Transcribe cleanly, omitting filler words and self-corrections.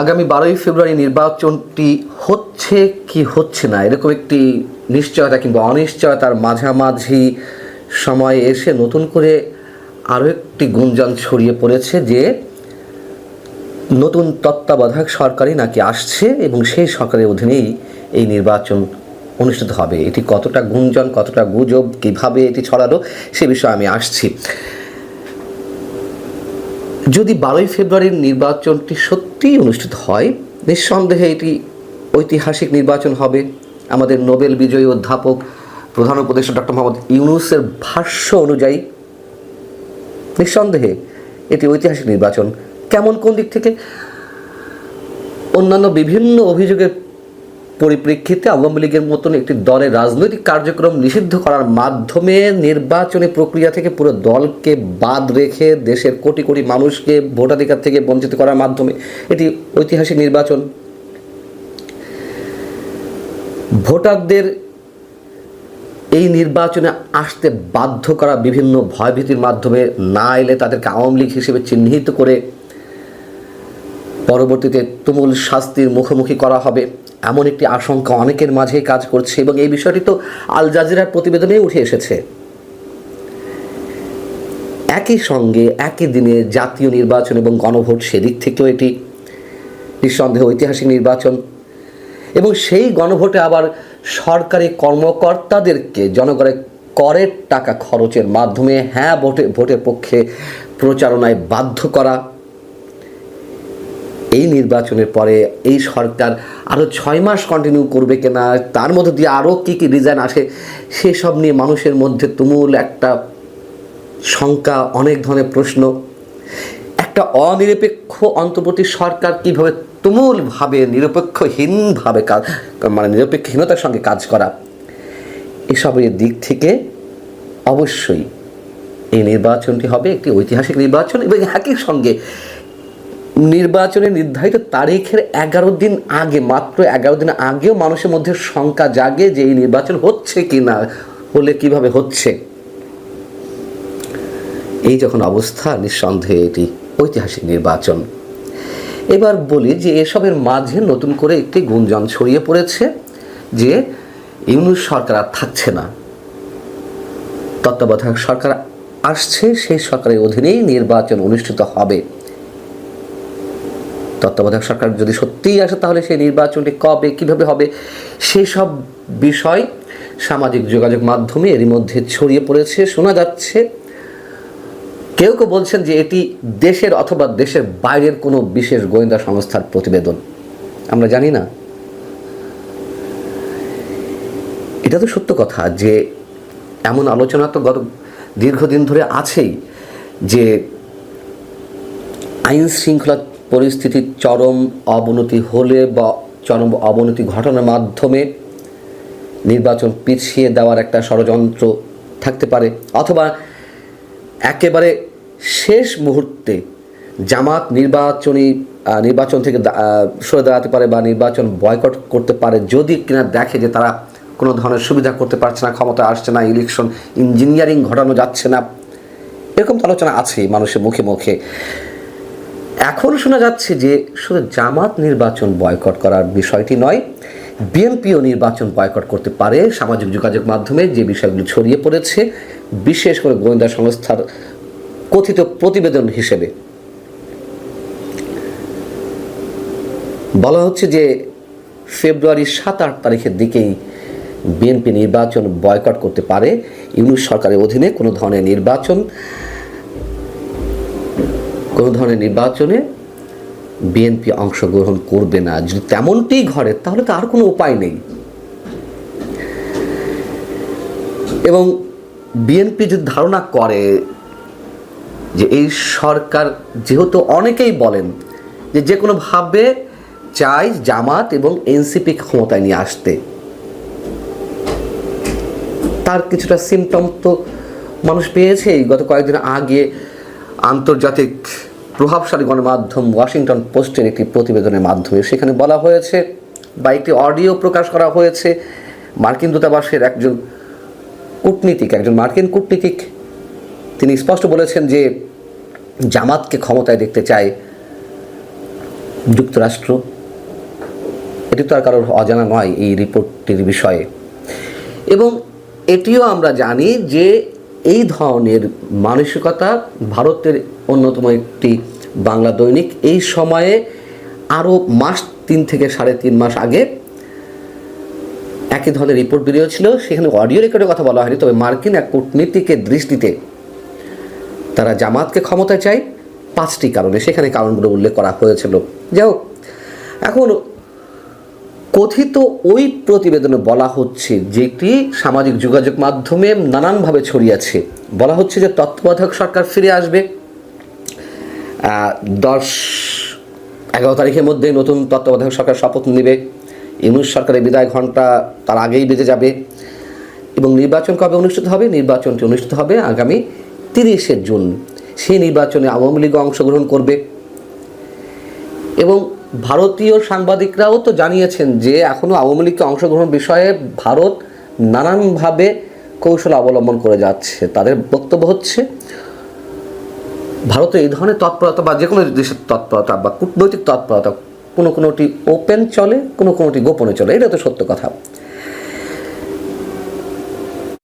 আগামী 12ই ফেব্রুয়ারি নির্বাচনটি হচ্ছে কি হচ্ছে না, এরকম একটি নিশ্চয়তা কিংবা অনিশ্চয়তার মাঝামাঝি সময়ে এসে নতুন করে আরও একটি গুঞ্জন ছড়িয়ে পড়েছে যে নতুন তত্ত্বাবধায়ক সরকারই নাকি আসছে এবং সেই সরকারের অধীনেই এই নির্বাচন অনুষ্ঠিত হবে। এটি কতটা গুঞ্জন, কতটা গুজব, কীভাবে এটি ছড়ালো সে বিষয়ে আমি আসছি। যদি 12ই ফেব্রুয়ারির নির্বাচনটি সত্যিই অনুষ্ঠিত হয়, নিঃসন্দেহে এটি ঐতিহাসিক নির্বাচন হবে। আমাদের নোবেল বিজয়ী অধ্যাপক প্রধান উপদেষ্টা ডক্টর মোহাম্মদ ইউনূসের ভাষ্য অনুযায়ী নিঃসন্দেহে এটি ঐতিহাসিক নির্বাচন। কেমন, কোন দিক থেকে? অন্যান্য বিভিন্ন অভিযোগের পরিপ্রেক্ষিতে আওয়ামী লীগের মতন একটি দলের রাজনৈতিক কার্যক্রম নিষিদ্ধ করার মাধ্যমে নির্বাচনী প্রক্রিয়া থেকে পুরো দলকে বাদ রেখে দেশের কোটি কোটি মানুষকে ভোটাধিকার থেকে বঞ্চিত করার মাধ্যমে এটি ঐতিহাসিক নির্বাচন। ভোটারদের এই নির্বাচনে আসতে বাধ্য করা বিভিন্ন ভয়ভীতির মাধ্যমে, না এলে তাদেরকে আওয়ামী লীগ হিসেবে চিহ্নিত করে পরবর্তীতে তুমুল শাস্তির মুখোমুখি করা হবে, এমন একটি আশঙ্কা অনেকের মাঝেই কাজ করছে এবং এই বিষয়টি তো আল জাজিরার প্রতিবেদনে উঠে এসেছে। একই সঙ্গে একই দিনে জাতীয় নির্বাচন এবং গণভোট, সেদিক থেকেও এটি নিঃসন্দেহে ঐতিহাসিক নির্বাচন। এবং সেই গণভোটে আবার সরকারি কর্মকর্তাদেরকে জনগণের করের টাকা খরচের মাধ্যমে হ্যাঁ ভোটের পক্ষে প্রচারণায় বাধ্য করা। এই নির্বাচনের পরে এই সরকার আরও 6 মাস কন্টিনিউ করবে কিনা, তার মধ্যে দিয়ে আরও কী কী ডিজাইন আসে সেসব নিয়ে মানুষের মধ্যে তুমুল একটা শঙ্কা, অনেক ধরনের প্রশ্ন। একটা অনিরপেক্ষ অন্তর্বর্তী সরকার কীভাবে তুমুলভাবে নিরপেক্ষহীনভাবে নিরপেক্ষহীনতার সঙ্গে কাজ করা, এসবের দিক থেকে অবশ্যই এই নির্বাচনটি হবে একটি ঐতিহাসিক নির্বাচন। এবং একই সঙ্গে নির্বাচনের নির্ধারিত তারিখের 11 দিন আগে, মাত্র 11 দিন আগেও মানুষের মধ্যে শঙ্কা জাগে যে এই নির্বাচন হচ্ছে কি না, হলে কিভাবে হচ্ছে। এই যখন অবস্থা, নিঃসন্দেহে এটি ঐতিহাসিক নির্বাচন। এবার বলি যে এসবের মাঝে নতুন করে একটি গুঞ্জন ছড়িয়ে পড়েছে যে ইউনূস সরকার আর থাকছে না, তত্ত্বাবধায়ক সরকার আসছে, সেই সরকারের অধীনেই নির্বাচন অনুষ্ঠিত হবে। তত্ত্বাবধায়ক সরকার যদি সত্যিই আসে তাহলে সেই নির্বাচনটি কবে, কিভাবে হবে, সেসব বিষয় সামাজিক যোগাযোগ মাধ্যমে এরই মধ্যে ছড়িয়ে পড়েছে। শোনা যাচ্ছে কেউ কেউ বলছেন যে এটি দেশের অথবা দেশের বাইরের কোনো বিশেষ গোয়েন্দা সংস্থার প্রতিবেদন, আমরা জানি না। এটা তো সত্য কথা যে এমন আলোচনা তো গত দীর্ঘদিন ধরে আছেই যে আইন শৃঙ্খলা পরিস্থিতির চরম অবনতি হলে বা চরম অবনতি ঘটানোর মাধ্যমে নির্বাচন পিছিয়ে দেওয়ার একটা ষড়যন্ত্র থাকতে পারে, অথবা একেবারে শেষ মুহূর্তে জামাত নির্বাচন থেকে সরে দাঁড়াতে পারে বা নির্বাচন বয়কট করতে পারে যদি কিনা দেখে যে তারা কোনো ধরনের সুবিধা করতে পারছে না, ক্ষমতা আসছে না, ইলেকশন ইঞ্জিনিয়ারিং ঘটানো যাচ্ছে না। এরকম তো আলোচনা আছেই মানুষের মুখে মুখে। এখন শোনা যাচ্ছে যে শুধু জামাত নির্বাচন বয়কট করার বিষয়টি নয়, বিএনপিও নির্বাচন বয়কট করতে পারে। সামাজিক যোগাযোগ মাধ্যমে যে বিষয়গুলো ছড়িয়ে পড়েছে, বিশেষ করে গোয়েন্দা সংস্থার কথিত প্রতিবেদন হিসেবে বলা হচ্ছে যে ফেব্রুয়ারি 7-8 তারিখের দিকেই বিএনপি নির্বাচন বয়কট করতে পারে। ইউনূস সরকারের অধীনে কোনো ধরনের নির্বাচনে বিএনপি অংশগ্রহণ করবে না। যদি তেমনটি ঘটে তাহলে তো আর কোনো উপায় নেই। এবং বিএনপি যদি ধারণা করে যে এই সরকার, যেহেতু অনেকেই বলেন যে কোনোভাবে চাই জামাত এবং এনসিপি ক্ষমতায় নিয়ে আসতে, তার কিছুটা সিমটম তো মানুষ পেয়েছেই। গত কয়েকদিন আগে আন্তর্জাতিক প্রভাবশালী গণমাধ্যম ওয়াশিংটন পোস্টের একটি প্রতিবেদনের মাধ্যমে সেখানে বলা হয়েছে বা একটি অডিও প্রকাশ করা হয়েছে, মার্কিন দূতাবাসের একজন মার্কিন কূটনীতিক তিনি স্পষ্ট বলেছেন যে জামাতকে ক্ষমতায় দেখতে চায় যুক্তরাষ্ট্র। এটি তো আর কারোর অজানা নয় এই রিপোর্টটির বিষয়ে। এবং এটিও আমরা জানি যে এই ধরনের মানসিকতা ভারতের অন্যতম একটি বাংলা দৈনিক এই সময়ে আরও মাস 3 থেকে 3.5 মাস আগে একই ধরনের রিপোর্ট বেরিয়েছিল। সেখানে অডিও রেকর্ডের কথা বলা হয়নি, তবে মার্কিন এক কূটনীতিকের দৃষ্টিতে তারা জামাতকে ক্ষমতায় চায় 5টি কারণে, সেখানে কারণগুলো উল্লেখ করা হয়েছিল। যাই হোক, এখন কথিত ওই প্রতিবেদনে বলা হচ্ছে, যেটি সামাজিক যোগাযোগ মাধ্যমে নানানভাবে ছড়িয়েছে, বলা হচ্ছে যে তত্ত্বাবধায়ক সরকার ফিরে আসবে 10-11 তারিখের মধ্যে। নতুন তত্ত্বাবধায়ক সরকার শপথ নেবে, ইউনূস সরকারের বিদায় ঘণ্টা তার আগেই বেজে যাবে। এবং নির্বাচন কবে অনুষ্ঠিত হবে? নির্বাচনটি অনুষ্ঠিত হবে আগামী 30শে জুন। সেই নির্বাচনে আওয়ামী লীগ অংশগ্রহণ করবে। এবং ভারতীয় সাংবাদিকরাও তো জানিয়েছেন যে এখনও আওয়ামী লীগকে অংশগ্রহণ বিষয়ে ভারত নানানভাবে কৌশল অবলম্বন করে যাচ্ছে। তাদের বক্তব্য হচ্ছে ভারতের এই ধরনের তৎপরতা বা যে কোনো দেশের তৎপরতা বা কূটনৈতিক তৎপরতা কোনোটি ওপেন চলে, কোনোটি গোপনে চলে, এটা তো সত্য কথা।